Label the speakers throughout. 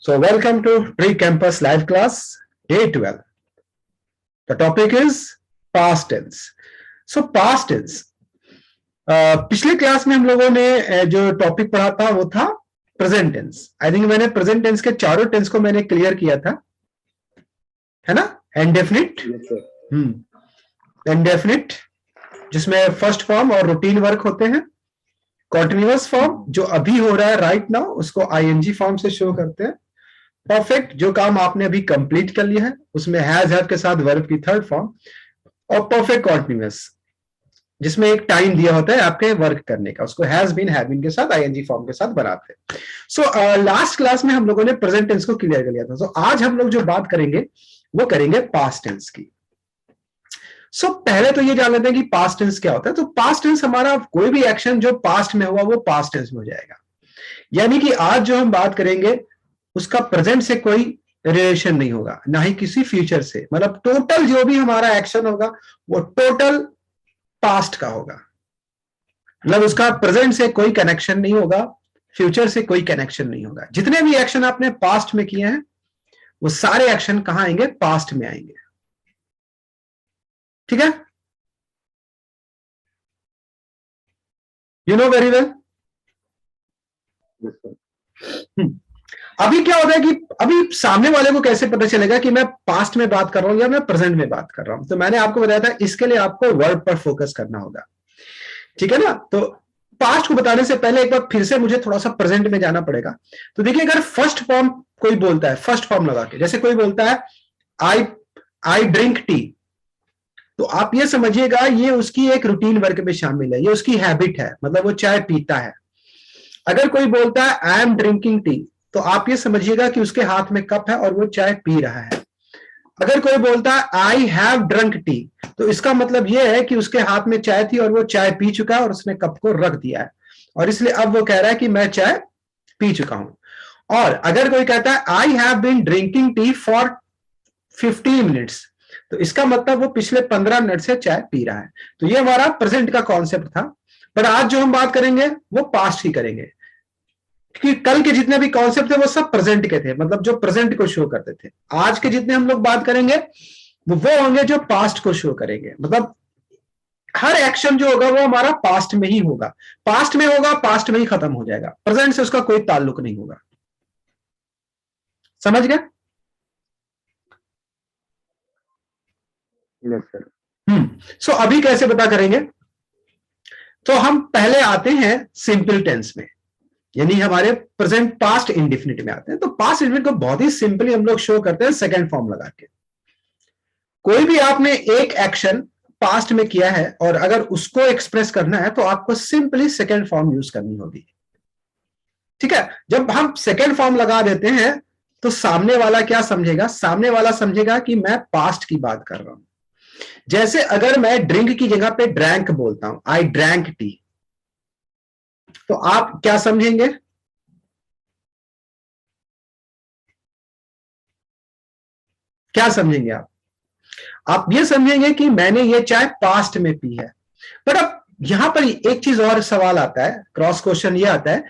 Speaker 1: So welcome to Pre-Campus Live Class, Day 12. The topic is past tense. So past tense. पिछले class में हम लोगों ने जो टॉपिक पढ़ा था वो था प्रेजेंट टेंस. आई थिंक मैंने प्रेजेंट टेंस के चारों टेंस को मैंने क्लियर किया था, है ना. इंडेफिनिट, इंडेफिनिट जिसमें फर्स्ट फॉर्म और रूटीन वर्क होते हैं. कॉन्टिन्यूअस फॉर्म जो अभी हो रहा है राइट नाउ उसको आईएनजी फॉर्म से शो करते हैं. परफेक्ट जो काम आपने अभी कंप्लीट कर लिया है उसमें हैज हैव के साथ वर्ब की थर्ड फॉर्म. और परफेक्ट कॉन्टिन्यूअस जिसमें एक टाइम दिया होता है आपके वर्क करने का, उसको हैज बीन हैव बीन के साथ आईएनजी फॉर्म के साथ बनाते हैं. सो लास्ट क्लास में हम लोगों ने प्रेजेंट टेंस को क्लियर कर लिया था. सो आज हम लोग जो बात करेंगे वो करेंगे पास्ट टेंस की. सो पहले तो ये जान लेते हैं कि पास्ट टेंस क्या होता है. तो पास्ट टेंस हमारा कोई भी एक्शन जो पास्ट में हुआ वो पास्ट टेंस में हो जाएगा. यानी कि आज जो हम बात करेंगे उसका प्रेजेंट से कोई रिलेशन नहीं होगा, ना ही किसी फ्यूचर से. मतलब टोटल जो भी हमारा एक्शन होगा वो टोटल पास्ट का होगा. मतलब उसका प्रेजेंट से कोई कनेक्शन नहीं होगा, फ्यूचर से कोई कनेक्शन नहीं होगा. जितने भी एक्शन आपने पास्ट में किए हैं वो सारे एक्शन कहां आएंगे? पास्ट में आएंगे. ठीक है, यू नो वेरी वेल. अभी क्या होता है कि अभी सामने वाले को कैसे पता चलेगा कि मैं पास्ट में बात कर रहा हूं या मैं प्रेजेंट में बात कर रहा हूं? तो मैंने आपको बताया था इसके लिए आपको वर्ब पर फोकस करना होगा. ठीक है ना. तो पास्ट को बताने से पहले एक बार फिर से मुझे थोड़ा सा प्रेजेंट में जाना पड़ेगा. तो देखिए अगर फर्स्ट फॉर्म कोई बोलता है, फर्स्ट फॉर्म लगा के, जैसे कोई बोलता है आई ड्रिंक टी, तो आप ये समझिएगा ये उसकी एक रूटीन वर्क में शामिल है, ये उसकी हैबिट है, मतलब वो चाय पीता है. अगर कोई बोलता है आई एम ड्रिंकिंग टी, तो आप ये समझिएगा कि उसके हाथ में कप है और वो चाय पी रहा है. अगर कोई बोलता है आई हैव ड्रंक टी, तो इसका मतलब ये है कि उसके हाथ में चाय थी और वो चाय पी चुका है और उसने कप को रख दिया है, और इसलिए अब वो कह रहा है कि मैं चाय पी चुका हूं. और अगर कोई कहता है I have been drinking tea for 15 minutes, तो इसका मतलब वो पिछले 15 मिनट से चाय पी रहा है. तो ये हमारा प्रेजेंट का कॉन्सेप्ट था. पर आज जो हम बात करेंगे वो पास्ट ही करेंगे, क्योंकि कल के जितने भी कॉन्सेप्ट थे वो सब प्रेजेंट के थे, मतलब जो प्रेजेंट को शो करते थे. आज के जितने हम लोग बात करेंगे वो होंगे जो पास्ट को शो करेंगे. मतलब हर एक्शन जो होगा वो हमारा पास्ट में ही होगा, पास्ट में होगा, पास्ट में ही खत्म हो जाएगा, प्रेजेंट से उसका कोई ताल्लुक नहीं होगा. समझ गए?
Speaker 2: Yes sir.
Speaker 1: सो अभी कैसे पता करेंगे? तो हम पहले आते हैं सिंपल टेंस में, यानी हमारे प्रेजेंट पास्ट इंडेफिनिट में आते हैं. तो पास्ट इंडेफिनिट को बहुत ही सिंपली हम लोग शो करते हैं सेकंड फॉर्म लगा के. कोई भी आपने एक एक्शन पास्ट में किया है और अगर उसको एक्सप्रेस करना है तो आपको सिंपली सेकंड फॉर्म यूज करनी होगी. ठीक है. जब हम सेकंड फॉर्म लगा देते हैं तो सामने वाला क्या समझेगा? सामने वाला समझेगा कि मैं पास्ट की बात कर रहा हूं. जैसे अगर मैं ड्रिंक की जगह पे ड्रैंक बोलता हूं, आई ड्रैंक टी, तो आप क्या समझेंगे? क्या समझेंगे आप? आप ये समझेंगे कि मैंने ये चाय पास्ट में पी है. पर अब यहां पर एक चीज और सवाल आता है, क्रॉस क्वेश्चन ये आता है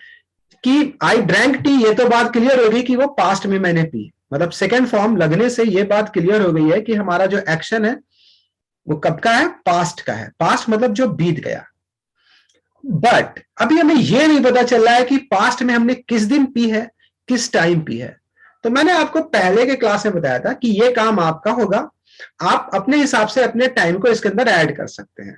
Speaker 1: कि आई ड्रैंक टी, ये तो बात क्लियर हो गई कि वो पास्ट में मैंने पी. मतलब सेकंड फॉर्म लगने से ये बात क्लियर हो गई है कि हमारा जो एक्शन है वो कब का है? पास्ट का है. पास्ट मतलब जो बीत गया. बट अभी हमें यह नहीं पता चल रहा है कि पास्ट में हमने किस दिन पी है, किस टाइम पी है. तो मैंने आपको पहले के क्लास में बताया था कि यह काम आपका होगा, आप अपने हिसाब से अपने टाइम को इसके अंदर ऐड कर सकते हैं.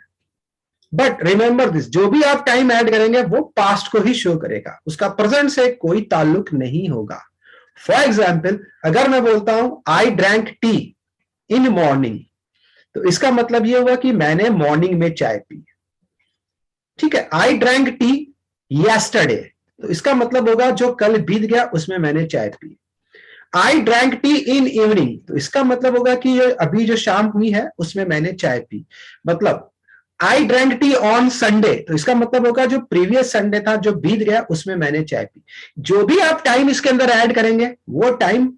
Speaker 1: बट रिमेंबर दिस, जो भी आप टाइम ऐड करेंगे वो पास्ट को ही शो करेगा, उसका प्रेजेंट से कोई ताल्लुक नहीं होगा. फॉर एग्जाम्पल अगर मैं बोलता हूं I drank T in morning, तो इसका मतलब यह हुआ कि मैंने मॉर्निंग में चाय पी. ठीक है. आई ड्रैंक टी यस्टरडे, तो इसका मतलब होगा जो कल बीत गया उसमें मैंने चाय P. I drank T in evening, तो इसका मतलब होगा कि अभी जो शाम हुई है उसमें मैंने चाय पी. मतलब I drank T on Sunday, तो इसका मतलब होगा जो प्रीवियस संडे था जो बीत गया उसमें मैंने चाय पी. जो भी आप टाइम इसके अंदर ऐड करेंगे वो टाइम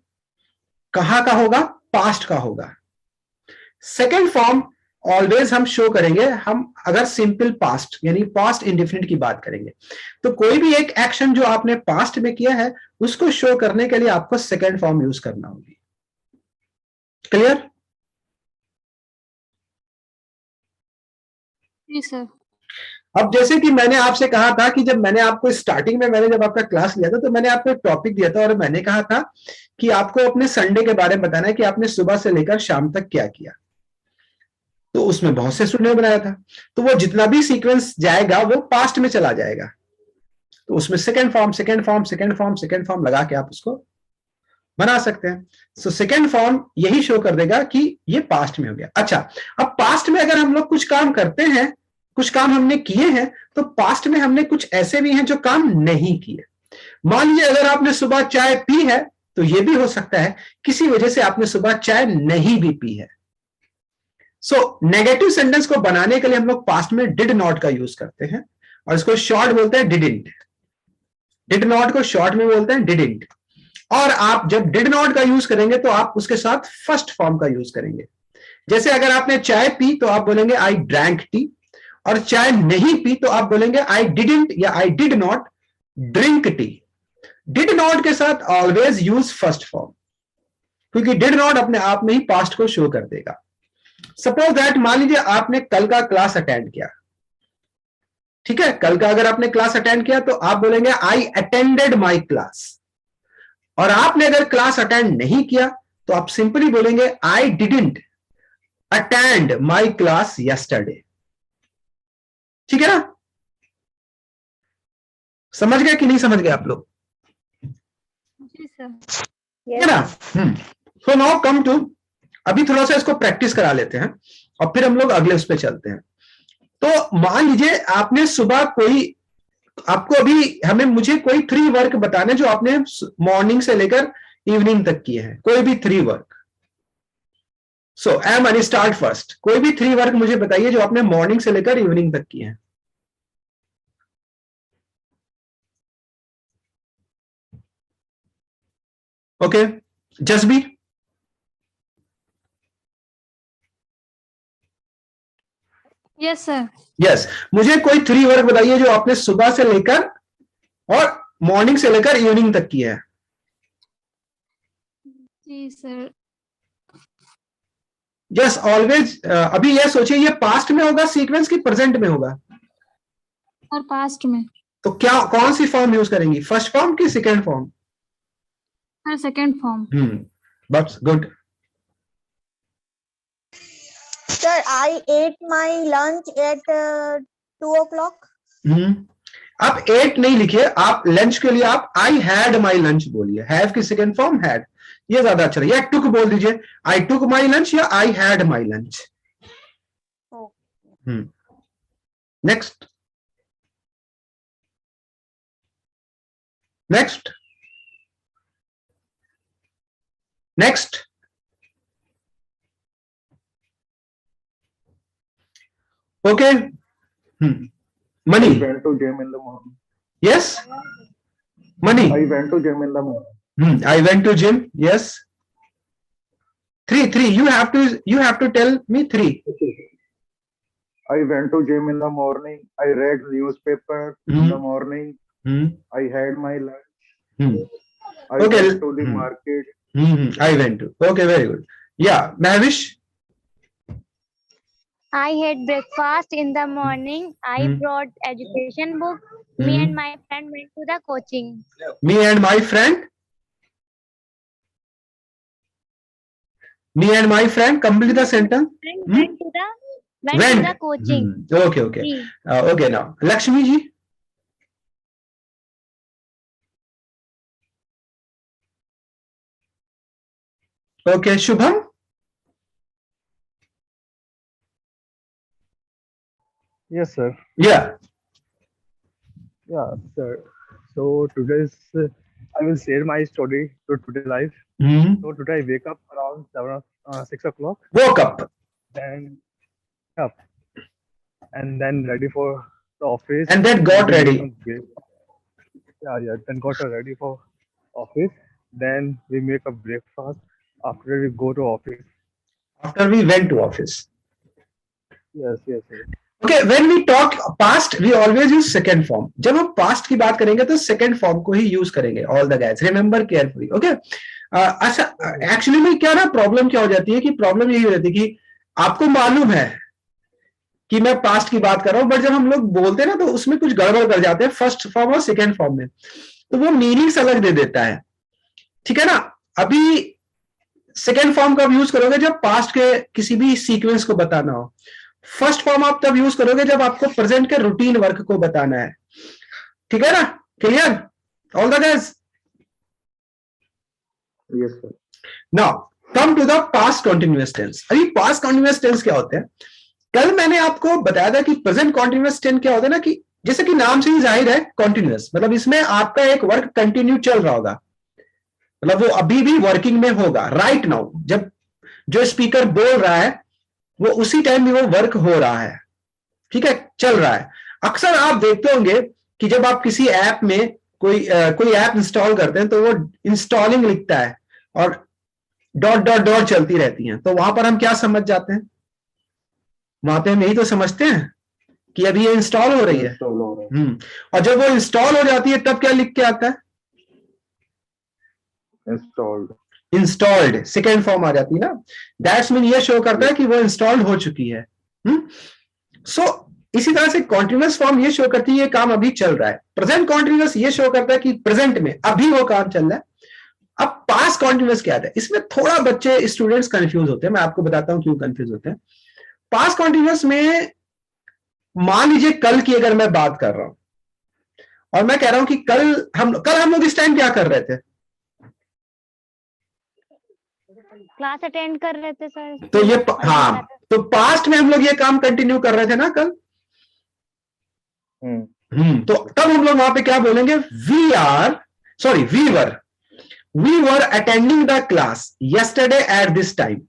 Speaker 1: कहां का होगा? पास्ट का होगा. सेकेंड फॉर्म ऑलवेज हम शो करेंगे, हम अगर सिंपल पास्ट यानी पास्ट इंडेफिनिट की बात करेंगे तो कोई भी एक एक्शन जो आपने पास्ट में किया है उसको शो करने के लिए आपको सेकेंड फॉर्म यूज करना होगी। क्लियर?
Speaker 2: जी सर।
Speaker 1: अब जैसे कि मैंने आपसे कहा था कि जब मैंने आपको स्टार्टिंग में मैंने जब आपका क्लास लिया था तो मैंने आपको एक टॉपिक दिया था और मैंने कहा था कि आपको अपने संडे के बारे में बताना है कि आपने सुबह से लेकर शाम तक क्या किया। तो उसमें बहुत से स्टूडेंट ने बनाया था, तो वो जितना भी सीक्वेंस जाएगा वो पास्ट में चला जाएगा, तो उसमें second form second form second form second form लगा के आप उसको बना सकते हैं। सो सेकेंड फॉर्म यही शो कर देगा कि ये पास्ट में हो गया। अच्छा, अब पास्ट में अगर हम लोग कुछ काम करते हैं, कुछ काम हमने किए हैं, तो पास्ट में हमने कुछ ऐसे भी हैं जो काम नहीं किए। मान लीजिए अगर आपने सुबह चाय पी है तो यह भी हो सकता है किसी वजह से आपने सुबह चाय नहीं भी पी है। सो नेगेटिव सेंटेंस को बनाने के लिए हम लोग पास्ट में डिड नॉट का यूज करते हैं और इसको शॉर्ट बोलते हैं डिडिंट। डिड नॉट को शॉर्ट में बोलते हैं डिडिंट। और आप जब डिड नॉट का यूज करेंगे तो आप उसके साथ फर्स्ट फॉर्म का यूज करेंगे। जैसे अगर आपने चाय पी तो आप बोलेंगे आई ड्रैंक टी, और चाय नहीं पी तो आप बोलेंगे आई डिडंट या I did not drink tea. Did not के साथ ऑलवेज यूज फर्स्ट फॉर्म, क्योंकि डिड नॉट अपने आप में ही पास्ट को शो कर देगा। सपोज दैट मान लीजिए आपने कल का क्लास अटेंड किया, ठीक है, कल का अगर आपने क्लास अटेंड किया तो आप बोलेंगे आई अटेंडेड माई क्लास। और आपने अगर क्लास अटेंड नहीं किया तो आप सिंपली बोलेंगे I didn't attend my class yesterday. ठीक है ना? समझ गए कि नहीं समझ गए आप लोग?
Speaker 2: जी सर।
Speaker 1: है ना? सो नाउ कम टू, अभी थोड़ा सा इसको प्रैक्टिस करा लेते हैं और फिर हम लोग अगले उस पे चलते हैं। तो मान लीजिए आपने सुबह कोई, आपको अभी हमें मुझे कोई 3 वर्क बताने जो आपने मॉर्निंग से लेकर इवनिंग तक किए हैं, कोई भी 3 वर्क। सो एम एनी स्टार्ट फर्स्ट, कोई भी 3 वर्क मुझे बताइए जो आपने मॉर्निंग से लेकर इवनिंग तक किए हैं। Okay, Jazbi?
Speaker 2: Yes sir.
Speaker 1: Yes, मुझे कोई 3 वर्क बताइए जो आपने सुबह से लेकर और मॉर्निंग से लेकर इवनिंग तक किया है।
Speaker 2: जी सर।
Speaker 1: Yes, always. अभी यह सोचिए ये पास्ट में होगा सीक्वेंस की प्रेजेंट में होगा?
Speaker 2: और पास्ट में।
Speaker 1: तो क्या कौन सी फॉर्म यूज करेंगी, फर्स्ट फॉर्म की second form?
Speaker 2: Sir second form.
Speaker 1: बस good.
Speaker 3: Sir, I ate my lunch at 2 o'clock.
Speaker 1: आप 8 नहीं लिखिए, आप लंच के लिए आप आई हैड माई लंच बोलिए। हैव की सेकेंड फॉर्म हैड, ये ज्यादा अच्छा है। या टुक बोल दीजिए, आई टुक माई लंच या I had my lunch. Next next next. Okay, Money.
Speaker 4: I went to gym in the morning.
Speaker 1: Yes, Money.
Speaker 4: I went to gym in the morning.
Speaker 1: I went to gym. Yes. 3. You have to tell me 3.
Speaker 4: I went to gym in the morning. I read newspaper in the morning. I had my lunch. I
Speaker 1: Okay.
Speaker 4: went to the market.
Speaker 1: I went to. Okay, very good. Yeah, Mavish.
Speaker 5: I had breakfast in the morning. I brought education book. Me and my friend went to the coaching.
Speaker 1: Me and my friend. Me and my friend. Complete the sentence.
Speaker 5: Went to the coaching.
Speaker 1: Okay. Okay, now Lakshmi ji. Okay, Shubham.
Speaker 4: Yes, sir.
Speaker 1: Yeah,
Speaker 4: sir. So today's I will share my story to today life. So today I wake up around 6 o'clock.
Speaker 1: Woke up.
Speaker 4: Then up and then ready for the office.
Speaker 1: And then got ready.
Speaker 4: Then got ready for office. Then we make a breakfast. After we go to office.
Speaker 1: After we went to office.
Speaker 4: Yes, yes, yes.
Speaker 1: Okay, when we talk past we always use second form. जब हम past की बात करेंगे तो second form को ही use करेंगे, all the guys remember carefully. Okay, अच्छा actually में क्या ना प्रॉब्लम क्या हो जाती है कि प्रॉब्लम यही हो जाती है कि आपको मालूम है कि मैं पास्ट की बात कर रहा हूं, बट जब हम लोग बोलते हैं ना तो उसमें कुछ गड़बड़ कर जाते हैं फर्स्ट फॉर्म और सेकंड फॉर्म में, तो वो मीनिंग्स अलग दे देता है। ठीक है ना। अभी सेकेंड फॉर्म कब यूज करोगे जब पास्ट के किसी भी सीक्वेंस को बताना हो। फर्स्ट फॉर्म आप तब यूज करोगे जब आपको प्रेजेंट के रूटीन वर्क को बताना है। ठीक है ना, clear all the guys?
Speaker 4: Yes, sir.
Speaker 1: Now come to the past continuous tense. अभी पास्ट कॉन्टिन्यूअस टेंस क्या होते हैं? कल मैंने आपको बताया था कि प्रेजेंट कॉन्टिन्यूअस टेंस क्या होता है ना, कि जैसे कि नाम से ही जाहिर है कॉन्टिन्यूअस मतलब इसमें आपका एक वर्क कंटिन्यू चल रहा होगा, मतलब वो अभी भी वर्किंग में होगा राइट नाउ। जब जो स्पीकर बोल रहा है वो उसी टाइम भी वो वर्क हो रहा है। ठीक है, चल रहा है। अक्सर आप देखते होंगे कि जब आप किसी ऐप में कोई ऐप इंस्टॉल करते हैं तो वो इंस्टॉलिंग लिखता है और डॉट डॉट डॉट चलती रहती हैं, तो वहां पर हम क्या समझ जाते हैं? वहां पे हम यही तो समझते हैं कि अभी ये इंस्टॉल हो रही है।
Speaker 4: Install हो रहा है.
Speaker 1: और जब वो इंस्टॉल हो जाती है तब क्या लिख के आता है?
Speaker 4: Installed.
Speaker 1: इंस्टॉल्ड, सेकेंड फॉर्म आ जाती है ना। दैट्स मीन ये शो करता है कि वो इंस्टॉल्ड हो चुकी है। सो इसी तरह से कॉन्टिन्यूअस फॉर्म ये शो करती है ये काम अभी चल रहा है। प्रेजेंट कॉन्टिन्यूअस ये शो करता है कि प्रेजेंट में अभी वो काम चल रहा है। अब पास्ट कॉन्टिन्यूअस क्या है? इसमें थोड़ा बच्चे स्टूडेंट्स कंफ्यूज होते हैं, मैं आपको बताता हूं क्यों कंफ्यूज होते हैं। पास्ट कॉन्टिन्यूअस में मान लीजिए कल की अगर मैं बात कर रहा हूं और मैं कह रहा हूं कि कल हम लोग इस टाइम क्या कर रहे थे?
Speaker 5: क्लास अटेंड कर रहे थे सर।
Speaker 1: तो ये हाँ, तो पास्ट में हम लोग ये काम कंटिन्यू कर रहे थे ना कल। तो तब हम लोग वहां पे क्या बोलेंगे? We were attending the class yesterday at this time.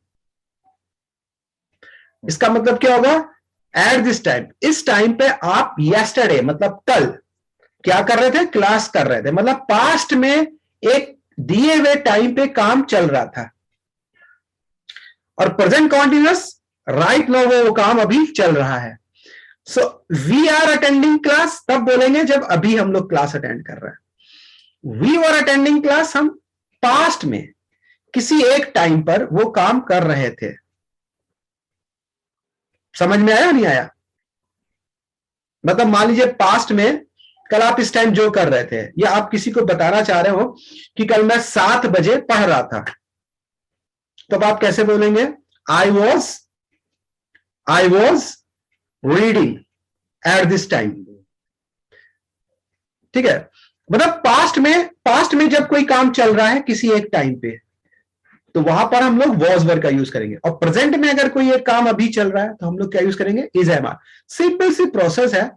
Speaker 1: इसका मतलब क्या होगा? एट दिस टाइम, इस टाइम पे आप यस्टरडे मतलब कल क्या कर रहे थे? क्लास कर रहे थे। मतलब पास्ट में एक दिए हुए टाइम पे काम चल रहा था। और प्रेजेंट कॉन्टिन्यूअस राइट नाउ वो काम अभी चल रहा है। So we are attending class तब बोलेंगे जब अभी हम लोग क्लास अटेंड कर रहे हैं। वी वर अटेंडिंग क्लास हम पास्ट में किसी एक टाइम पर वो काम कर रहे थे। समझ में आया नहीं आया? मतलब मान लीजिए पास्ट में कल आप इस टाइम जो कर रहे थे, या आप किसी को बताना चाह रहे हो कि कल मैं 7 बजे पढ़ रहा था, तब आप कैसे बोलेंगे? I was reading eight this time. ठीक है, मतलब पास्ट में जब कोई काम चल रहा है किसी एक टाइम पे, तो वहां पर हम लोग वॉज वर्ड का यूज करेंगे। और प्रेजेंट में अगर कोई एक काम अभी चल रहा है तो हम लोग क्या यूज करेंगे? Is am are. सिंपल सी प्रोसेस है,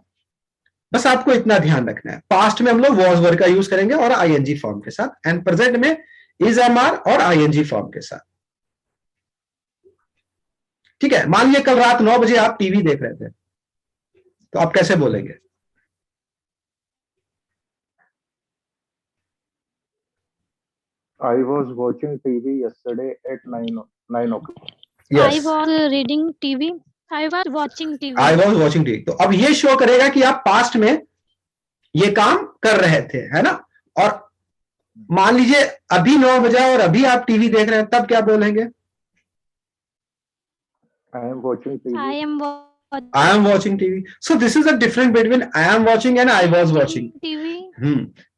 Speaker 1: बस आपको इतना ध्यान रखना है। पास्ट में हम लोग वॉज वर्ड का यूज करेंगे और आईएनजी फॉर्म के साथ, एंड प्रेजेंट में इज एम आर और आईएनजी फॉर्म के साथ। ठीक है, मान लीजिए कल रात 9 बजे आप टीवी देख रहे थे, तो आप कैसे बोलेंगे?
Speaker 4: I was watching TV yesterday at 9 o'clock.
Speaker 2: I was reading TV. I was watching TV.
Speaker 1: I was watching TV. तो अब ये शो करेगा कि आप पास्ट में ये काम कर रहे थे, है ना। और मान लीजिए अभी 9 बजा और अभी आप टीवी देख रहे हैं, तब क्या बोलेंगे?
Speaker 4: I am watching TV.
Speaker 2: I am
Speaker 1: I am watching TV. So this is a difference between I am watching and I was watching.
Speaker 2: TV.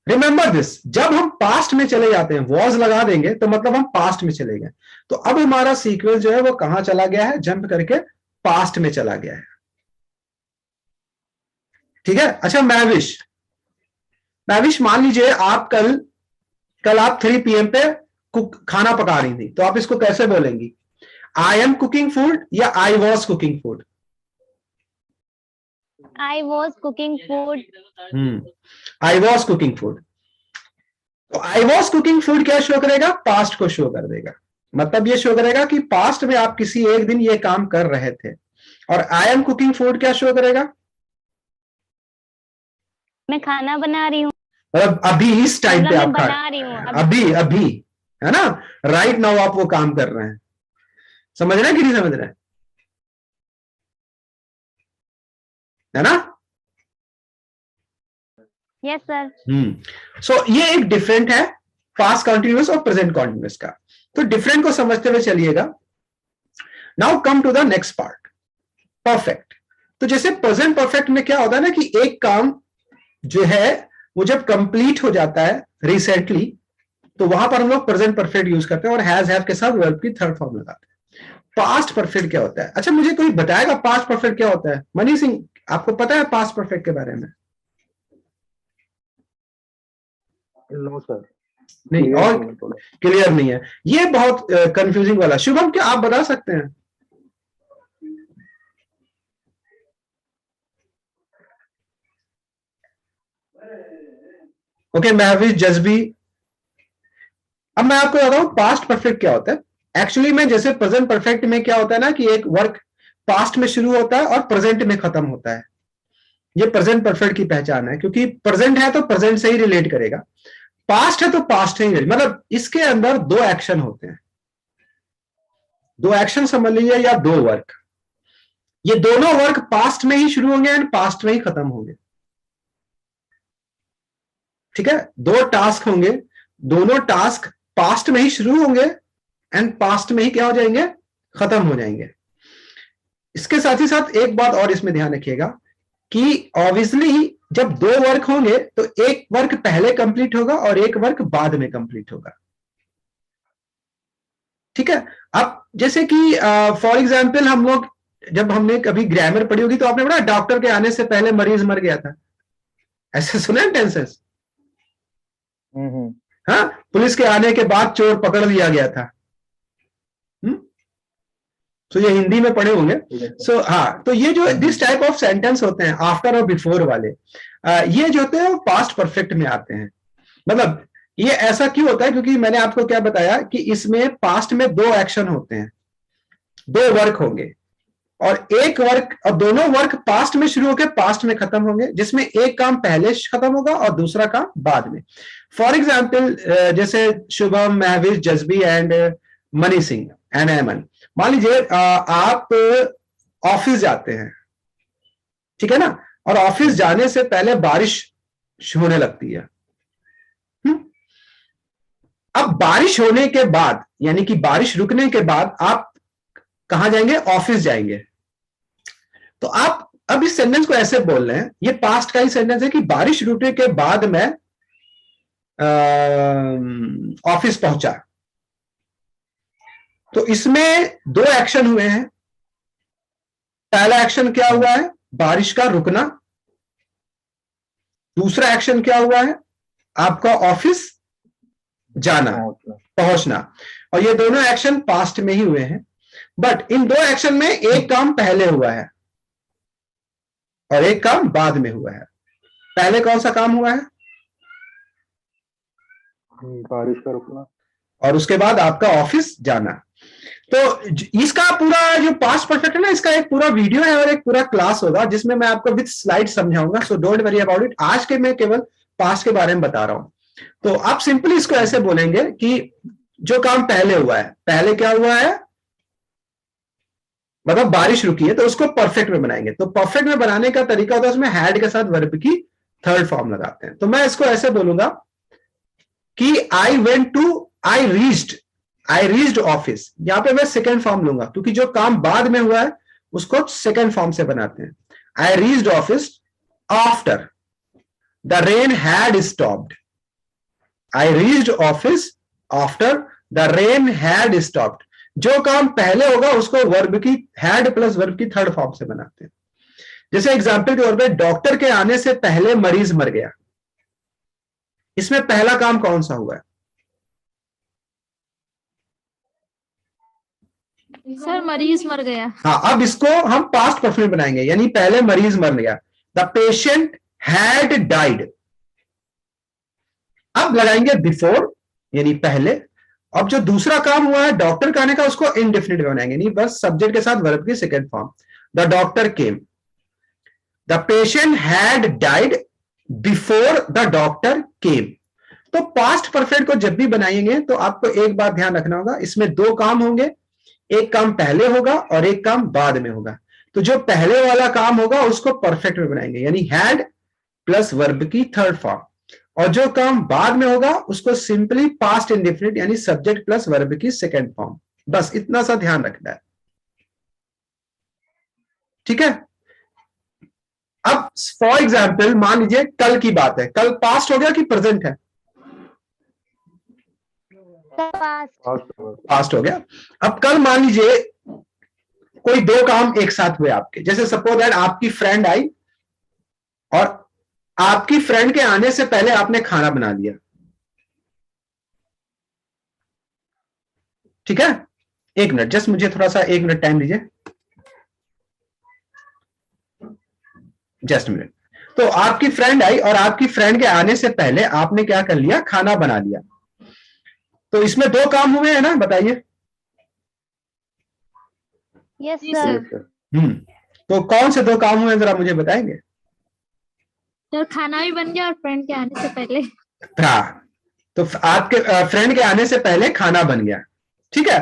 Speaker 1: Remember this, जब हम पास्ट में चले जाते हैं वॉज लगा देंगे तो मतलब हम पास्ट में चले गए। तो अब हमारा सीक्वेंस जो है वो कहां चला गया है? जंप करके पास्ट में चला गया है। ठीक है। अच्छा मैविश मान लीजिए आप कल आप 3 PM पे खाना पका रही थी, तो आप इसको कैसे बोलेंगी? आई एम कुकिंग फूड या I was cooking food?
Speaker 5: I was cooking food.
Speaker 1: I was cooking food. तो आई वॉज कुकिंग फूड क्या शो करेगा? पास्ट को शो कर देगा। मतलब ये शो करेगा कि पास्ट में आप किसी एक दिन ये काम कर रहे थे। और आई एम कुकिंग फूड क्या शो करेगा?
Speaker 5: मैं खाना बना रही हूँ।
Speaker 1: मतलब अभी इस टाइम पे आप
Speaker 5: बना रही हूँ
Speaker 1: अभी है ना, राइट नाउ आप वो काम कर रहे हैं। समझ रहे हैं कि नहीं समझ रहे हैं? है ना?
Speaker 5: Yes, sir.
Speaker 1: सो ये एक डिफरेंट है पास्ट कॉन्टिन्यूअस और प्रेजेंट कॉन्टिन्यूअस का। तो डिफरेंट को समझते हुए चलिएगा। Now come to the next part, perfect. तो जैसे प्रेजेंट परफेक्ट में क्या होता है ना कि एक काम जो है वो जब कंप्लीट हो जाता है रिसेंटली, तो वहां पर हम लोग प्रेजेंट परफेक्ट यूज करते हैं और हैज हैव के साथ वर्ब की थर्ड फॉर्म लगाते हैं। पास्ट परफेक्ट क्या होता है? अच्छा, मुझे कोई बताएगा पास्ट परफेक्ट क्या होता है? मनी सिंह, आपको पता है पास्ट परफेक्ट के बारे में?
Speaker 4: नो सर,
Speaker 1: नहीं, और क्लियर नहीं है, ये बहुत कंफ्यूजिंग वाला। शुभम, क्या आप बता सकते हैं? ओके, महविश, जज्बी। अब मैं आपको बताता हूं पास्ट परफेक्ट क्या होता है। एक्चुअली में जैसे प्रेजेंट परफेक्ट में क्या होता है ना कि एक वर्क पास्ट में शुरू होता है और प्रेजेंट में खत्म होता है। ये प्रेजेंट परफेक्ट की पहचान है, क्योंकि प्रेजेंट है तो प्रेजेंट से ही रिलेट करेगा, पास्ट है तो पास्ट ही, मतलब इसके अंदर दो एक्शन होते हैं, दो एक्शन समझ लीजिए या दो वर्क। ये दोनों वर्क पास्ट में ही शुरू होंगे एंड पास्ट में ही खत्म होंगे। ठीक है, दो टास्क होंगे, दोनों टास्क पास्ट में ही शुरू होंगे एंड पास्ट में ही क्या हो जाएंगे? खत्म हो जाएंगे। इसके साथ ही साथ एक बात और इसमें ध्यान रखिएगा कि ऑब्वियसली जब दो वर्क होंगे तो एक वर्क पहले कंप्लीट होगा और एक वर्क बाद में कंप्लीट होगा। ठीक है, अब जैसे कि फॉर एग्जांपल हम लोग जब हमने कभी ग्रामर पढ़ी होगी तो आपने पढ़ा डॉक्टर के आने से पहले मरीज मर गया था, ऐसे सुना है टेंसेस? हाँ, पुलिस के आने के बाद चोर पकड़ लिया गया था। तो ये हिंदी में पढ़े होंगे। सो हाँ, तो ये जो दिस टाइप ऑफ सेंटेंस होते हैं आफ्टर और बिफोर वाले, ये जो होते हैं वो पास्ट परफेक्ट में आते हैं। मतलब ये ऐसा क्यों होता है? क्योंकि मैंने आपको क्या बताया कि इसमें पास्ट में दो एक्शन होते हैं, दो वर्क होंगे और एक वर्क, और दोनों वर्क पास्ट में शुरू होकर पास्ट में खत्म होंगे, जिसमें एक काम पहले खत्म होगा और दूसरा काम बाद में। फॉर एग्जाम्पल जैसे शुभम, महविश, जज्बी एंड मनी सिंह एंड एमन, मान लीजिए आप ऑफिस जाते हैं, ठीक है ना, और ऑफिस जाने से पहले बारिश होने लगती है। अब बारिश होने के बाद, यानी कि बारिश रुकने के बाद आप कहां जाएंगे? ऑफिस जाएंगे। तो आप अब इस सेंटेंस को ऐसे बोल रहे हैं, ये पास्ट का ही सेंटेंस है कि बारिश रुकने के बाद मैं ऑफिस पहुंचा। तो इसमें दो एक्शन हुए हैं। पहला एक्शन क्या हुआ है? बारिश का रुकना। दूसरा एक्शन क्या हुआ है? आपका ऑफिस जाना, पहुंचना। और ये दोनों एक्शन पास्ट में ही हुए हैं, बट इन दो एक्शन में एक काम पहले हुआ है और एक काम बाद में हुआ है। पहले कौन सा काम हुआ है?
Speaker 4: बारिश का रुकना।
Speaker 1: और उसके बाद आपका ऑफिस जाना। तो इसका पूरा जो पास्ट परफेक्ट है ना, इसका एक पूरा वीडियो है और एक पूरा क्लास होगा जिसमें मैं आपको विद स्लाइड समझाऊंगा। So don't worry about it. आज के मैं केवल पास्ट के बारे में बता रहा हूं। तो आप सिंपली इसको ऐसे बोलेंगे कि जो काम पहले हुआ है, पहले क्या हुआ है, मतलब बारिश रुकी है, तो उसको परफेक्ट में बनाएंगे। तो परफेक्ट में बनाने का तरीका होता है उसमें हैड के साथ वर्ब की थर्ड फॉर्म लगाते हैं। तो मैं इसको ऐसे बोलूंगा कि आई रीच्ड ऑफिस। यहां पे मैं सेकेंड फॉर्म लूंगा क्योंकि जो काम बाद में हुआ है उसको सेकेंड फॉर्म से बनाते हैं। I reached office after the rain had stopped. I reached office after the rain had stopped. जो काम पहले होगा उसको वर्ब की हैड प्लस वर्ब की थर्ड फॉर्म से बनाते हैं। जैसे एग्जाम्पल के तौर पे डॉक्टर के आने से पहले मरीज मर गया। इसमें पहला काम कौन सा हुआ है?
Speaker 2: सर मरीज मर गया।
Speaker 1: हाँ, अब इसको हम पास्ट परफेक्ट बनाएंगे, यानी पहले मरीज मर गया। The patient had died. अब लगाएंगे बिफोर, यानी पहले। अब जो दूसरा काम हुआ है डॉक्टर का आने का, उसको इंडेफिनिट बनाएंगे, नहीं बस सब्जेक्ट के साथ वर्ब की second form. The doctor came. The patient had died before the doctor केम। तो पास्ट परफेक्ट को जब भी बनाएंगे तो आपको एक बात ध्यान रखना होगा, इसमें दो काम होंगे, एक काम पहले होगा और एक काम बाद में होगा। तो जो पहले वाला काम होगा उसको परफेक्ट में बनाएंगे, यानी हैड प्लस वर्ब की थर्ड फॉर्म, और जो काम बाद में होगा उसको सिंपली पास्ट इंडेफिनिट यानी सब्जेक्ट प्लस वर्ब की सेकंड फॉर्म। बस इतना सा ध्यान रखना है, ठीक है। अब फॉर एग्जाम्पल मान लीजिए कल की बात है, कल पास्ट हो गया कि प्रेजेंट है? पास्ट हो गया। अब कल मान लीजिए कोई दो काम एक साथ हुए आपके, जैसे सपोज दैट आपकी फ्रेंड आई और आपकी फ्रेंड के आने से पहले आपने खाना बना लिया, ठीक है। एक मिनट, जस्ट मुझे थोड़ा सा 1 मिनट टाइम दीजिए, जस्ट मिनट। तो आपकी फ्रेंड आई और आपकी फ्रेंड के आने से पहले आपने क्या कर लिया, खाना बना लिया। तो इसमें दो काम हुए हैं ना, बताइए।
Speaker 5: Yes sir.
Speaker 1: तो कौन से दो काम हुए जरा मुझे बताएंगे?
Speaker 2: सर खाना भी बन गया और फ्रेंड के आने से पहले।
Speaker 1: हाँ, तो आपके फ्रेंड के आने से पहले खाना बन गया, ठीक है।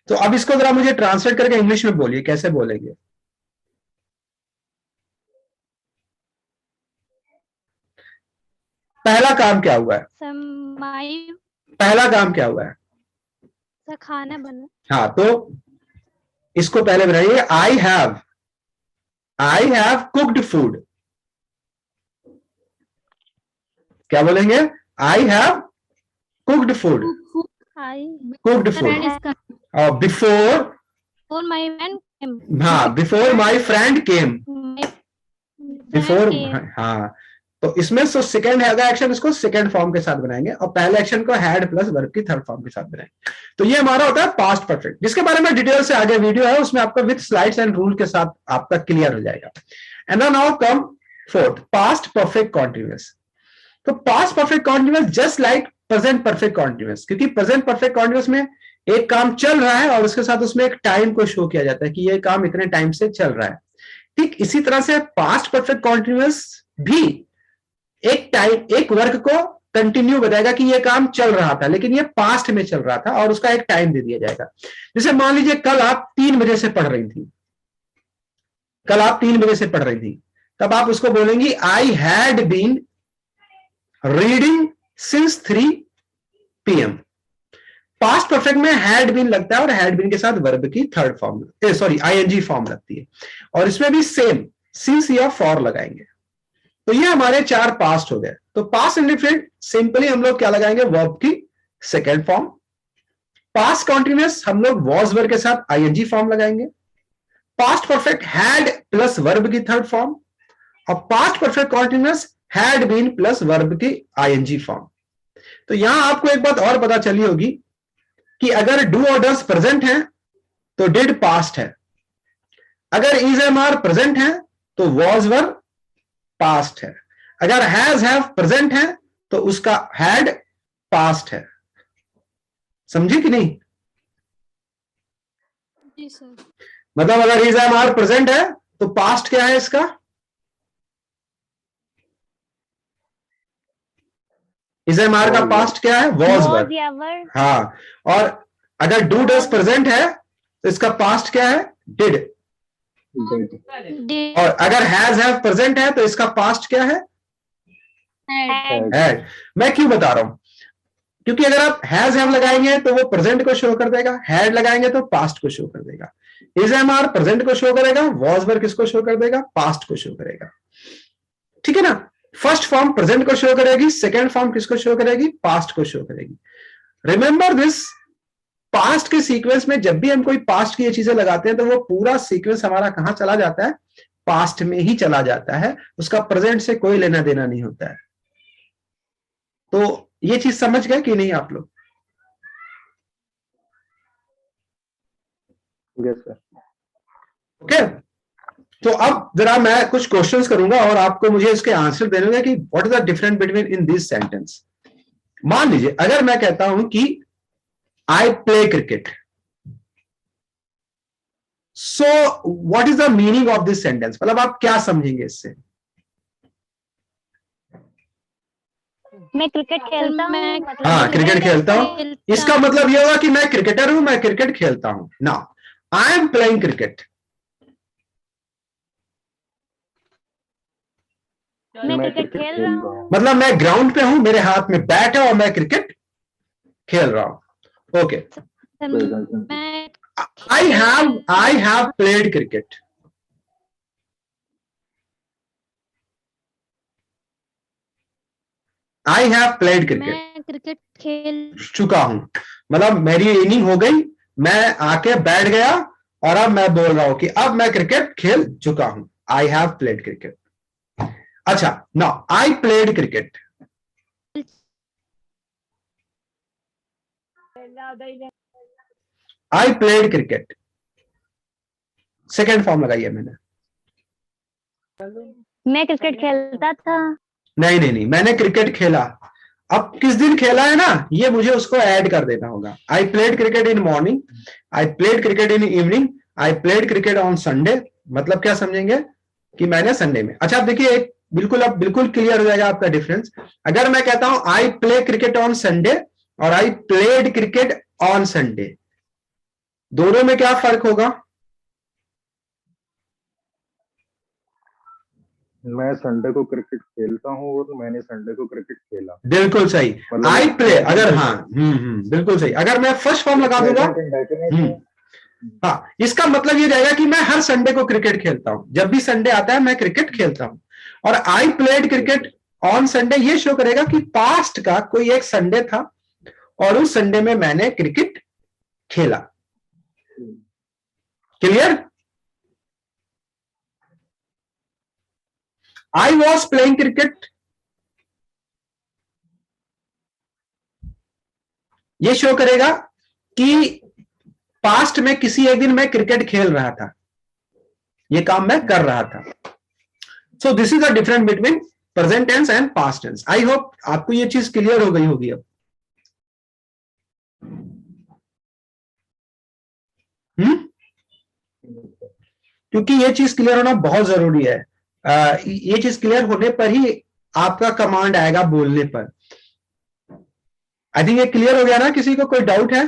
Speaker 1: तो अब इसको जरा मुझे ट्रांसलेट करके इंग्लिश में बोलिए, कैसे बोलेंगे? पहला काम क्या हुआ है? पहला काम क्या हुआ है?
Speaker 2: सर खाना बना।
Speaker 1: हाँ, तो इसको पहले बनाइए, आई हैव कुक्ड फूड। क्या बोलेंगे? I have cooked food, cooked food. और बिफोर
Speaker 2: माय फ्रेंड केम।
Speaker 1: हाँ, before my friend came, before. हाँ, तो इसमें सो सेकंड है अगर एक्शन, इसको सेकंड फॉर्म के साथ बनाएंगे और पहले एक्शन को हैड प्लस वर्ब की थर्ड फॉर्म के साथ बनाएंगे। तो ये हमारा होता है पास्ट परफेक्ट, जिसके बारे में डिटेल से आगे वीडियो है, उसमें आपका विद स्लाइड्स एंड रूल के साथ आपका क्लियर हो जाएगा। And now come fourth, past perfect continuous. तो past perfect continuous just like present perfect continuous, क्योंकि प्रेजेंट परफेक्ट कॉन्टिन्यूअस में एक काम चल रहा है और उसके साथ उसमें एक टाइम को शो किया जाता है कि ये काम इतने टाइम से चल रहा है। ठीक इसी तरह से पास्ट परफेक्ट कॉन्टिन्यूअस भी एक टाइम, एक वर्क को कंटिन्यू बताएगा कि ये काम चल रहा था लेकिन ये पास्ट में चल रहा था और उसका एक टाइम दे दिया जाएगा। जैसे मान लीजिए कल आप 3 बजे से पढ़ रही थी, कल आप 3 बजे से पढ़ रही थी, तब आप उसको बोलेंगी I had been reading since 3 PM। Past perfect में हैड बीन लगता है और हैड बीन के साथ वर्ब की third form, sorry ING form लगती है, और इसमें भी सेम सिंस या फॉर लगाएंगे। तो ये हमारे 4 पास्ट हो गए। तो पास्ट इंडेफिनिट सिंपली हम लोग क्या लगाएंगे, वर्ब की सेकेंड फॉर्म। पास्ट कॉन्टिन्यूअस हम लोग वॉज वर्ब के साथ आईएनजी फॉर्म लगाएंगे। Past perfect had plus verb की थर्ड फॉर्म, और past perfect continuous had been plus verb की आईएनजी फॉर्म। तो यहां आपको एक बात और पता चली होगी कि अगर डू और डस प्रेजेंट है तो डिड पास्ट है, अगर इज एम आर प्रेजेंट है तो वॉज वर्ब पास्ट है, अगर हैज हैव प्रेजेंट है तो उसका हैड पास्ट है। समझे कि नहीं?
Speaker 2: जी सर।
Speaker 1: मतलब अगर इज एम आर प्रेजेंट है तो पास्ट क्या है इसका? इज एम आर का पास्ट क्या है? Was verb. हाँ, और अगर डू डस प्रेजेंट है तो इसका पास्ट क्या है? डिड। और अगर हैज हैव प्रेजेंट है तो इसका पास्ट क्या है? हैड। मैं क्यों बता रहा हूं, क्योंकि अगर आप हैज हैव लगाएंगे तो वो प्रेजेंट को शो कर देगा, हैड लगाएंगे तो पास्ट को शो कर देगा। इज एम आर प्रेजेंट को शो करेगा, वॉज वर्ब किसको शो कर देगा? पास्ट को शो करेगा। ठीक है ना? फर्स्ट फॉर्म प्रेजेंट को शो करेगी, सेकेंड फॉर्म किसको शो करेगी? पास्ट को शो करेगी। रिमेंबर दिस, पास्ट के सीक्वेंस में जब भी हम कोई पास्ट की ये चीजें लगाते हैं तो वो पूरा सीक्वेंस हमारा कहां चला जाता है? पास्ट में ही चला जाता है, उसका प्रेजेंट से कोई लेना देना नहीं होता है। तो ये चीज समझ गए कि नहीं आप लोग?
Speaker 4: Yes sir.
Speaker 1: ओके, तो अब जरा मैं कुछ क्वेश्चंस करूंगा और आपको मुझे इसके आंसर देने होंगे कि what is the difference between in this sentence. मान लीजिए अगर मैं कहता हूं कि आई play cricket, so what is the meaning of this sentence, मतलब आप क्या समझेंगे इससे?
Speaker 5: मैं क्रिकेट खेलता हूँ।
Speaker 1: हाँ, क्रिकेट खेलता हूं, इसका मतलब यह होगा कि मैं क्रिकेटर हूं, मैं क्रिकेट खेलता हूं। Now I am playing cricket,
Speaker 5: मैं
Speaker 4: मैं
Speaker 5: क्रिकेट खेल रहा हूँ।
Speaker 1: मतलब मैं ग्राउंड पे हूं, मेरे हाथ में बैट है और मैं क्रिकेट खेल रहा हूं। ओके,
Speaker 2: मैं
Speaker 1: आई have played cricket. I have played cricket.
Speaker 2: मैं क्रिकेट खेल
Speaker 1: चुका हूं, मतलब मेरी इनिंग हो गई, मैं आके बैठ गया और अब मैं बोल रहा हूं कि अब मैं क्रिकेट खेल चुका हूं। I have played cricket. अच्छा, now I played cricket. I played cricket, second form लगाइए मैंने।
Speaker 5: मैं क्रिकेट खेलता था।
Speaker 1: नहीं नहीं नहीं, मैंने क्रिकेट खेला। अब किस दिन खेला है ना, ये मुझे उसको ऐड कर देना होगा। आई played cricket in morning, I played cricket in evening, I played cricket on Sunday. मतलब क्या समझेंगे कि मैंने संडे में। अच्छा, अब देखिए एक बिल्कुल, अब बिल्कुल क्लियर हो जाएगा आपका डिफरेंस। अगर मैं कहता हूं I play cricket on Sunday और I played cricket on Sunday, दोनों में क्या फर्क होगा?
Speaker 4: मैं संडे को क्रिकेट खेलता हूँ और मैंने संडे को क्रिकेट खेला।
Speaker 1: बिल्कुल सही।
Speaker 4: मतलब
Speaker 1: आई प्ले, अगर हाँ बिल्कुल सही। अगर मैं फर्स्ट फॉर्म लगा दूंगा, हाँ, इसका मतलब ये रहेगा कि मैं हर संडे को क्रिकेट खेलता हूं। जब भी संडे आता है मैं क्रिकेट खेलता हूं। और I played cricket on Sunday ये शो करेगा कि पास्ट का कोई एक संडे था और उस संडे में मैंने क्रिकेट खेला। Clear? I was playing cricket, ये शो करेगा कि पास्ट में किसी एक दिन मैं क्रिकेट खेल रहा था, ये काम मैं कर रहा था। So this is the difference between present tense and past tense. I hope आपको ये चीज क्लियर हो गई होगी अब। क्योंकि ये चीज क्लियर होना बहुत जरूरी है। ये चीज क्लियर होने पर ही आपका कमांड आएगा बोलने पर। आई थिंक ये क्लियर हो गया ना? किसी को कोई डाउट है?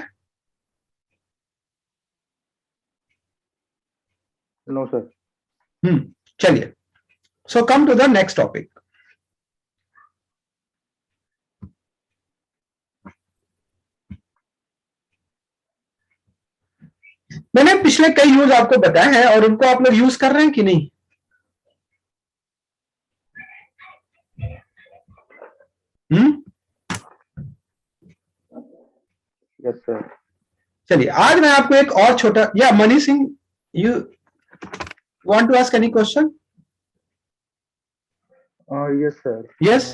Speaker 4: No sir.
Speaker 1: चलिए, so come to the next topic. मैंने पिछले कई यूज आपको बताए हैं और उनको आप लोग यूज कर रहे हैं कि नहीं?
Speaker 4: Yes sir.
Speaker 1: चलिए, आज मैं आपको एक और छोटा, या Mani Singh, you want to ask any question?
Speaker 4: Yes sir.
Speaker 1: Yes.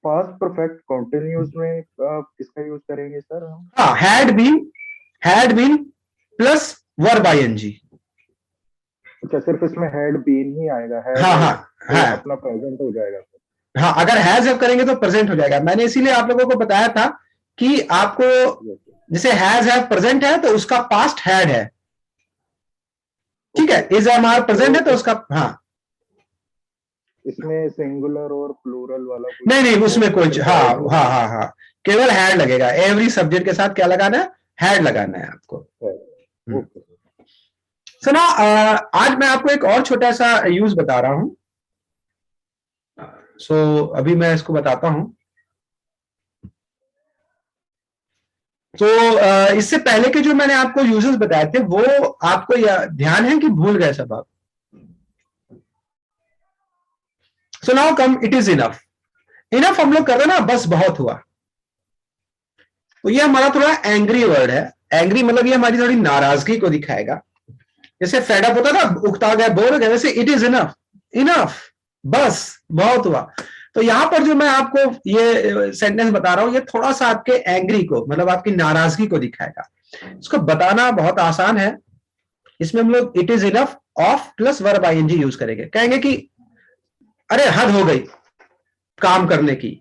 Speaker 4: Past perfect continuous में किसका यूज करेंगे सर हम?
Speaker 1: हाँ, had been plus verb ING.
Speaker 4: अच्छा, सिर्फ इसमें हैड बीन ही आएगा? है
Speaker 1: हाँ,
Speaker 4: अपना प्रेजेंट हो जाएगा।
Speaker 1: हाँ, अगर हैज हैव करेंगे तो प्रेजेंट हो जाएगा। मैंने इसीलिए आप लोगों को बताया था कि आपको जैसे हैज हैव प्रेजेंट है तो उसका पास्ट हैड है, ठीक है। इज हमारा प्रेजेंट है तो उसका, हाँ,
Speaker 4: इसमें सिंगुलर और प्लूरल वाला
Speaker 1: नहीं, उसमें कोई, हाँ, केवल हैड लगेगा। एवरी सब्जेक्ट के साथ क्या लगाना है? हैड लगाना है आपको। सुना, आज मैं आपको एक और छोटा सा यूज बता रहा हूं। सो अभी मैं इसको बताता हूं। तो इससे पहले के जो मैंने आपको यूजेस बताए थे वो आपको ध्यान है कि भूल गए सब आप? So now come it is enough. Enough हम लोग कर रहे ना, बस बहुत हुआ। तो ये हमारा थोड़ा एंग्री वर्ड है। एंग्री मतलब ये हमारी थोड़ी नाराजगी को दिखाएगा। जैसे फेड अप होता है ना, उकता गया, बोर हो गया, वैसे इट इज इनफ। इनफ, बस बहुत हुआ। तो यहां पर जो मैं आपको ये सेंटेंस बता रहा हूं, ये थोड़ा सा आपके एंग्री को, मतलब आपकी नाराजगी को दिखाएगा। इसको बताना बहुत आसान है। इसमें हम लोग it is enough of plus verb ING use करेंगे। कहेंगे कि अरे हद हो गई काम करने की,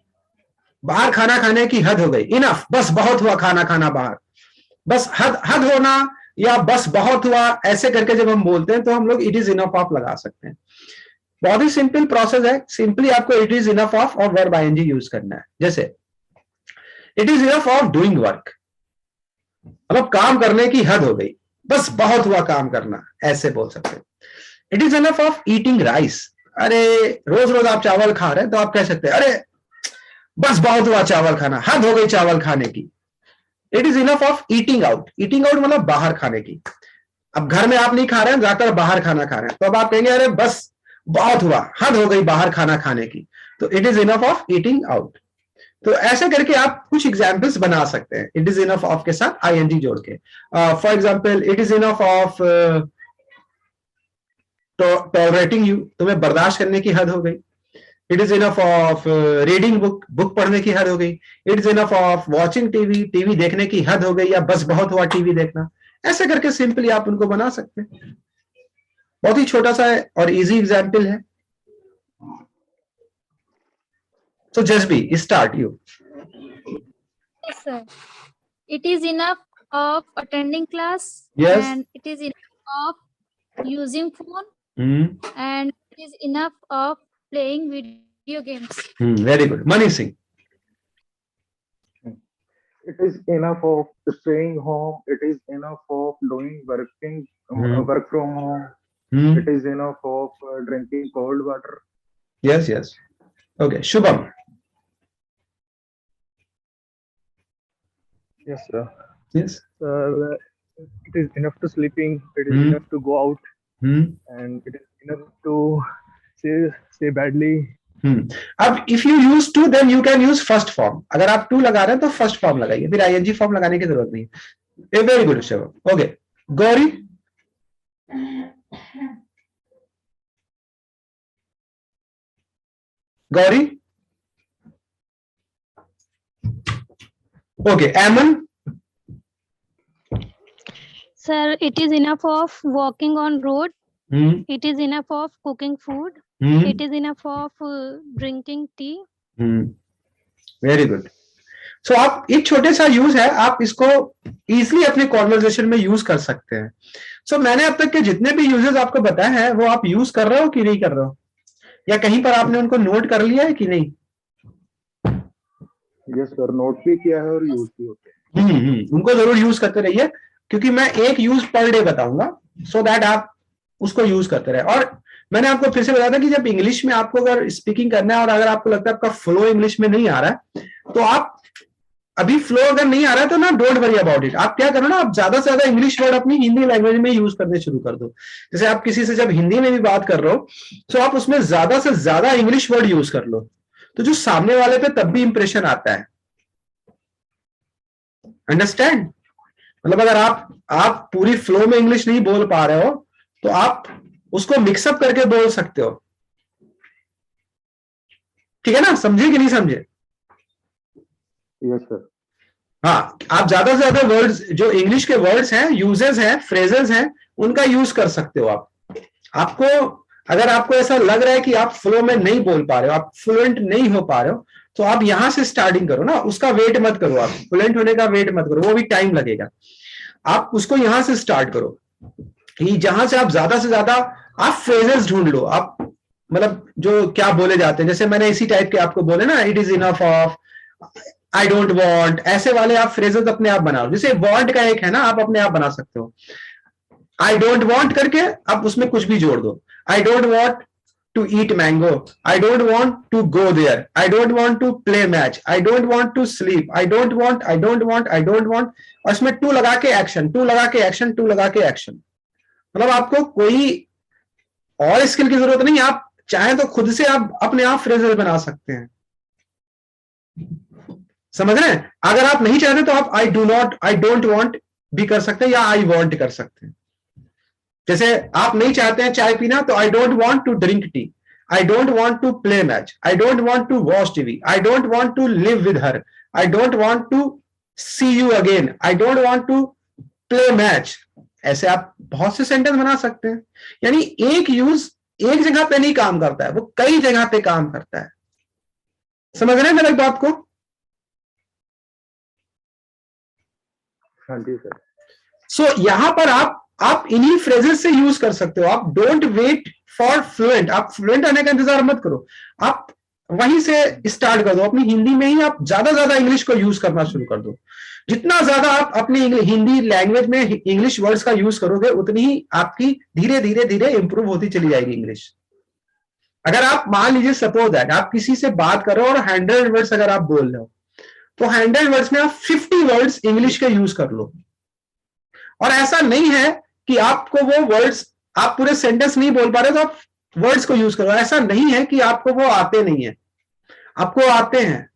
Speaker 1: बाहर खाना खाने की हद हो गई। इनफ, बस बहुत हुआ खाना खाना बाहर। बस हद होना या बस बहुत हुआ, ऐसे करके जब हम बोलते हैं तो हम लोग इट इज इनफ ऑफ लगा सकते हैं। बहुत ही सिंपल प्रोसेस है। सिंपली आपको इट इज इनफ ऑफ और वर्ब आईएनजी यूज करना है। जैसे it is enough of doing work, मतलब काम करने की हद हो गई, बस बहुत हुआ काम करना, ऐसे बोल सकते हैं। It is enough of eating rice. अरे रोज रोज आप चावल खा रहे हैं तो आप कह सकते हैं अरे बस बहुत हुआ चावल खाना, हद हो गई चावल खाने की। It is enough of eating out. Eating out मतलब बाहर खाने की। अब घर में आप नहीं खा रहे हैं, ज्यादातर बाहर खाना खा रहे हैं, तो अब आप कहेंगे अरे बस बहुत हुआ, हद हो गई बाहर खाना खाने की। तो it is enough of eating out. तो ऐसे करके आप कुछ एग्जाम्पल्स बना सकते हैं इट इज इनफ ऑफ के साथ आईएनजी जोड़ के। For example it is enough of tolerating you, तुम्हें बर्दाश्त करने की हद हो गई। It is enough of reading book, book पढ़ने की हद हो गई। It is enough of watching TV, TV देखने की हद हो गई, या बस बहुत हुआ टीवी देखना। ऐसे करके सिंपली आप उनको बना सकते हैं। बहुत ही छोटा सा है और इजी एग्जाम्पल है। So Jasbi, start you.
Speaker 6: Yes, sir. It is enough of attending class.
Speaker 1: Yes.
Speaker 6: And it is enough of using phone.
Speaker 1: Hmm.
Speaker 6: And it is enough of playing video games.
Speaker 1: Very good. Mani Singh.
Speaker 4: It is enough of staying home. It is enough of doing work from home. It is enough of drinking cold water.
Speaker 1: Yes, yes. Okay, Shubham.
Speaker 7: Yes, sir.
Speaker 1: Yes.
Speaker 7: It is enough to sleeping. It is enough to go out, and it is enough to say badly.
Speaker 1: अब if you use to, then you can use first form. अगर आप to लगा रहे हैं तो first form लगाइए, फिर ing form लगाने की जरूरत नहीं है। Very good, Shubham. Okay, Gauri. Gauri. Okay, Aman.
Speaker 2: Sir, it is enough of walking on road. It is enough of cooking food. It is enough of drinking tea.
Speaker 1: Very good. So आप एक छोटे सा use है, आप इसको easily अपने conversation में use कर सकते हैं। सो मैंने अब तक के जितने भी यूजेस आपको बताए हैं वो आप यूज कर रहे हो कि नहीं कर रहे हो, या कहीं पर आपने उनको नोट कर लिया है कि नहीं?
Speaker 4: यस सर, नोट भी किया है और यूज भी होते हैं।
Speaker 1: उनको जरूर यूज करते रहिए, क्योंकि मैं एक यूज पर डे बताऊंगा, सो दैट आप उसको यूज करते रहे। और मैंने आपको फिर से बताया था कि जब इंग्लिश में आपको अगर स्पीकिंग करना है और अगर आपको लगता है आपका फ्लो इंग्लिश में नहीं आ रहा है, तो आप अभी फ्लो अगर नहीं आ रहा है तो ना डोंट वरी अबाउट इट। आप क्या करो ना, आप ज्यादा से ज्यादा इंग्लिश वर्ड अपनी हिंदी लैंग्वेज में यूज करने शुरू कर दो। जैसे आप किसी से जब हिंदी में भी बात कर रहे हो तो आप उसमें ज्यादा से ज्यादा इंग्लिश वर्ड यूज कर लो, तो जो सामने वाले पे तब भी इंप्रेशन आता है। अंडरस्टैंड? मतलब अगर आप पूरी फ्लो में इंग्लिश नहीं बोल पा रहे हो तो आप उसको मिक्सअप करके बोल सकते हो। ठीक है ना? समझे कि नहीं समझे?
Speaker 4: Yes sir.
Speaker 1: हाँ, आप ज्यादा से ज्यादा वर्ड्स, जो इंग्लिश के वर्ड्स हैं, यूजेस हैं, फ्रेजेस हैं, उनका यूज कर सकते हो आपको अगर आपको ऐसा लग रहा है कि आप फ्लो में नहीं बोल पा रहे हो, आप फ्लुएंट नहीं हो पा रहे हो, तो आप यहां से स्टार्टिंग करो ना। उसका वेट मत करो, आप फ्लुएंट होने का वेट मत करो, वो भी टाइम लगेगा। आप उसको यहां से स्टार्ट करो कि जहां से आप ज्यादा से ज्यादा आप फ्रेजेस ढूंढ लो। आप मतलब जो क्या बोले जाते हैं, जैसे मैंने इसी टाइप के आपको बोले ना, it is enough of, I don't want, ऐसे वाले आप फ्रेजेस अपने आप बनाओ। जैसे वांट का एक है ना, आप अपने आप बना सकते हो। आई डोंट वांट करके आप उसमें कुछ भी जोड़ दो। I don't want to eat mango, I don't want to go there, I don't want to play match, I don't want to sleep, I don't want, I don't want, I don't want, और इसमें to लगा के action, to लगा के action, to लगा के action. मतलब आपको कोई और स्किल की जरूरत नहीं, आप चाहें तो खुद से आप अपने आप फ्रेजेस बना सकते हैं। समझ रहे हैं? अगर आप नहीं चाहते तो आप I do not, I don't want भी कर सकते हैं, या आई वांट कर सकते हैं। जैसे आप नहीं चाहते हैं चाय पीना, तो I don't want to drink tea, I don't want to play match, I don't want to watch TV, I don't want to live with her, I don't want to see you again, I don't want to play match. ऐसे आप बहुत से sentence बना सकते हैं। यानी एक use एक जगह पे नहीं काम करता है, वो कई जगह पे काम करता है। समझ रहे हैं मेरी बात को?
Speaker 4: हाँ जी सर।
Speaker 1: सो यहां पर आप इन्हीं फ्रेजेस से यूज कर सकते हो। आप डोंट वेट फॉर फ्लुएंट, आप फ्लुएंट आने का इंतजार मत करो। आप वहीं से स्टार्ट कर दो, अपनी हिंदी में ही आप ज्यादा इंग्लिश को यूज करना शुरू कर दो। जितना ज्यादा आप अपनी हिंदी लैंग्वेज में इंग्लिश वर्ड्स का यूज करोगे उतनी ही आपकी धीरे धीरे इंप्रूव होती चली जाएगी इंग्लिश। अगर आप मान लीजिए सपोज दैट आप किसी से बात कर रहे हो और 100 वर्ड्स अगर आप बोल रहे हो, तो 100 वर्ड्स में आप 50 वर्ड्स इंग्लिश के यूज कर लो। और ऐसा नहीं है कि आपको वो वर्ड्स, आप पूरे सेंटेंस नहीं बोल पा रहे तो आप वर्ड्स को यूज करो। ऐसा नहीं है कि आपको वो आते नहीं है, आपको आते हैं,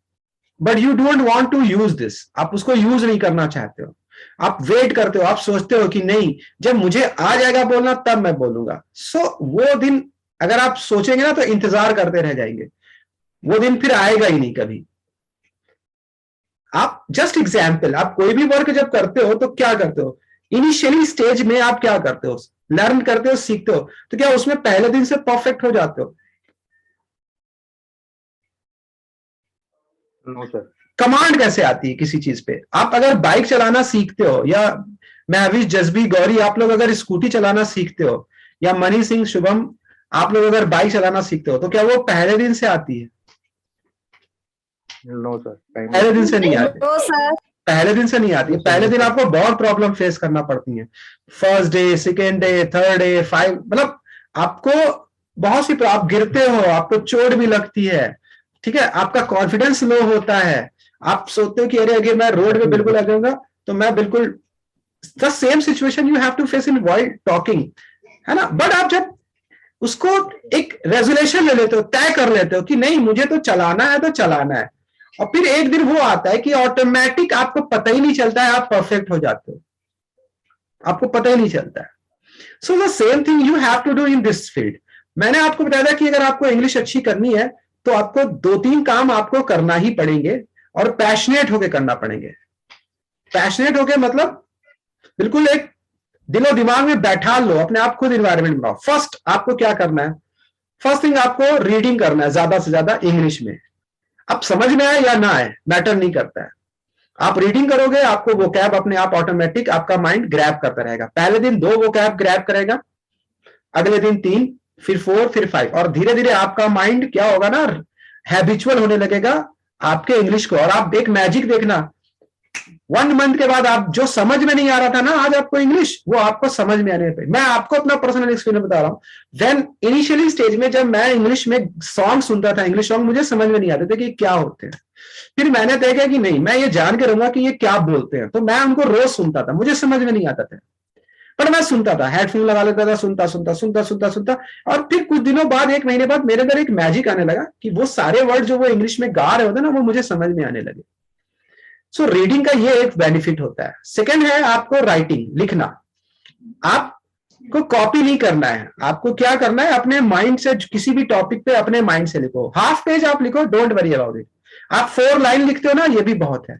Speaker 1: but you don't want to use this. आप उसको यूज नहीं करना चाहते हो, आप वेट करते हो, आप सोचते हो कि नहीं जब मुझे आ जाएगा बोलना तब मैं बोलूंगा। सो वो दिन अगर आप सोचेंगे ना तो इंतजार करते रह जाएंगे, वो दिन फिर आएगा ही नहीं कभी। आप जस्ट एग्जाम्पल, आप कोई भी वर्क जब करते हो तो क्या करते हो, इनिशियली स्टेज में आप क्या करते हो, लर्न करते हो, सीखते हो, तो क्या उसमें पहले दिन से परफेक्ट हो जाते हो?
Speaker 4: No sir.
Speaker 1: कमांड कैसे आती है किसी चीज पे? आप अगर बाइक चलाना सीखते हो, या मैं अभी जज्बी गौरी आप लोग अगर स्कूटी चलाना सीखते हो, या मनी सिंह शुभम आप लोग अगर बाइक चलाना सीखते हो, तो क्या वो पहले दिन से आती है?
Speaker 4: नो सर,
Speaker 1: पहले दिन से नहीं आती।
Speaker 3: नो सर,
Speaker 1: पहले दिन से नहीं आती है। पहले दिन आपको बहुत प्रॉब्लम फेस करना पड़ती है, first day, second day, third day, 5, मतलब आपको बहुत सी, आप गिरते हो, आपको चोट भी लगती है, ठीक है, आपका कॉन्फिडेंस लो होता है, आप सोचते हो कि अरे अगर मैं रोड पे बिल्कुल आ जाऊंगा तो मैं बिल्कुल, the same situation you have to face in while talking, है ना। बट आप जब उसको एक रेजोल्यूशन ले लेते हो, तय कर लेते हो कि नहीं मुझे तो चलाना है तो चलाना है, और फिर एक दिन वो आता है कि ऑटोमेटिक आपको पता ही नहीं चलता है, आप परफेक्ट हो जाते हो, आपको पता ही नहीं चलता है। So the same thing you have to do in this field. मैंने आपको बताया था कि अगर आपको इंग्लिश अच्छी करनी है तो आपको 2-3 काम आपको करना ही पड़ेंगे, और पैशनेट होके करना पड़ेंगे। पैशनेट होके मतलब बिल्कुल एक दिलो दिमाग में बैठा लो, अपने आप खुद इन्वायरमेंट बनाओ। फर्स्ट आपको क्या करना है, फर्स्ट थिंग आपको रीडिंग करना है ज्यादा से ज्यादा इंग्लिश में। अब समझ में आए या ना आए मैटर नहीं करता है, आप रीडिंग करोगे, आपको वोकैब अपने आप ऑटोमेटिक आपका माइंड ग्रैब करता रहेगा। पहले दिन 2 वोकैब ग्रैब करेगा, अगले दिन 3, फिर 4, फिर 5, और धीरे धीरे आपका माइंड क्या होगा ना, हैबिचुअल होने लगेगा आपके इंग्लिश को। और आप एक मैजिक देखना, 1 मंथ के बाद आप जो समझ में नहीं आ रहा था ना आज आपको इंग्लिश, वो आपको समझ में आने पे। मैं आपको अपना पर्सनल एक्सपीरियंस बता रहा हूँ। देन इनिशियली स्टेज में जब मैं इंग्लिश में सॉन्ग सुनता था, इंग्लिश सॉन्ग, मुझे समझ में नहीं आते थे कि क्या होते हैं। फिर मैंने तय किया कि नहीं, मैं ये जान के रहूंगा कि ये क्या बोलते हैं, तो मैं उनको रोज सुनता था, मुझे समझ में नहीं आता था, पर मैं सुनता था, हेडफोन लगा लेता था, सुनता, और फिर कुछ दिनों बाद, 1 महीने बाद, मेरे अंदर एक मैजिक आने लगा कि वो सारे वर्ड जो वो इंग्लिश में गा रहे होते ना, वो मुझे समझ में आने लगे। सो रीडिंग का ये एक बेनिफिट होता है। सेकेंड है आपको राइटिंग, लिखना। आपको कॉपी नहीं करना है, आपको क्या करना है, अपने माइंड से किसी भी टॉपिक पे अपने माइंड से लिखो। हाफ पेज आप लिखो, डोंट वरी अबाउट इट। आप 4 लाइन लिखते हो ना, ये भी बहुत है,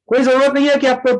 Speaker 1: कोई जरूरत नहीं है कि आपको